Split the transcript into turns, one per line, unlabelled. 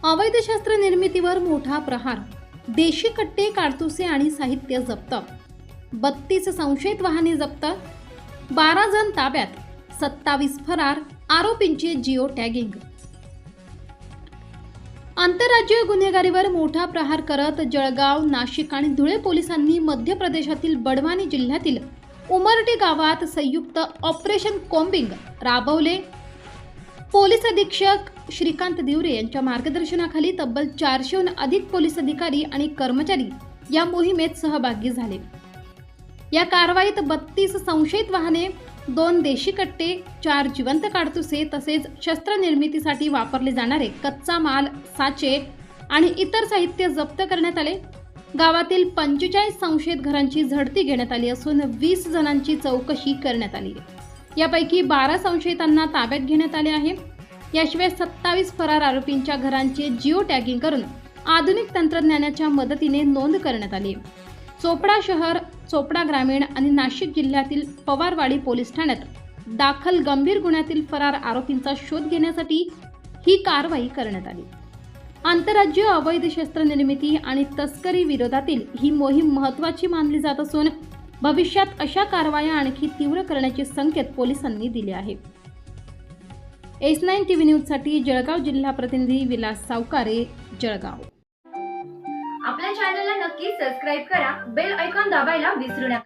अवैध शस्त्र निर्मितीवर मोठा प्रहार, देशी कट्टे, काडतुसे आणि साहित्य जप्त, 32 संशयित वाहने जप्त, 12 जण ताब्यात, 27 फरार, आरोपींची जिओ टॅगिंग. आंतरराज्यीय गुन्हेगारीवर मोठा प्रहार करत जळगाव, नाशिक आणि धुळे पोलिसांनी मध्य प्रदेशातील बडवानी जिल्ह्यातील उमरटी गावात संयुक्त ऑपरेशन कोम्बिंग राबवले. पोलीस अधीक्षक श्रीकांत दिवरे यांच्या मार्गदर्शनाखाली तब्बल 400हून अधिक पोलीस अधिकारी आणि कर्मचारी या मोहिमेत सहभागी झाले. या कारवाईत 32 संशयित वाहने, 2 देशी कट्टे, 4 जिवंत काडतुसे तसेच शस्त्र निर्मितीसाठी वापरले जाणारे कच्चा माल, साचे आणि इतर साहित्य जप्त करण्यात आले. गावातील 45 संशयित घरांची झडती घेण्यात आली असून 20 जणांची चौकशी करण्यात आली. यापैकी 12 संशयितांना ताब्यात घेण्यात आले आहे. याशिवाय 27 फरार आरोपींच्या घरांचे जिओ टॅगिंग करून आधुनिक तंत्रज्ञानाच्या मदतीने नोंद करण्यात आली. चोपडा शहर, चोपडा ग्रामीण आणि नाशिक जिल्ह्यातील पवारवाडी पोलीस ठाण्यात दाखल गंभीर गुन्ह्यातील फरार आरोपींचा शोध घेण्यासाठी ही कारवाई करण्यात आली. आंतरराज्यीय अवैध शस्त्र निर्मिती आणि तस्करी विरोधातील ही मोहीम महत्त्वाची मानली जात असून भविष्यात अशा कारवाया आणखी तीव्र करण्याचे संकेत पोलिसांनी दिले आहेत. S9 TV न्यूजसाठी जळगाव जिल्हा प्रतिनिधी विलास सावकारे, जळगाव.
आपल्या चॅनलला नक्की सबस्क्राइब करा, बेल आयकॉन दाबायला विसरू नका.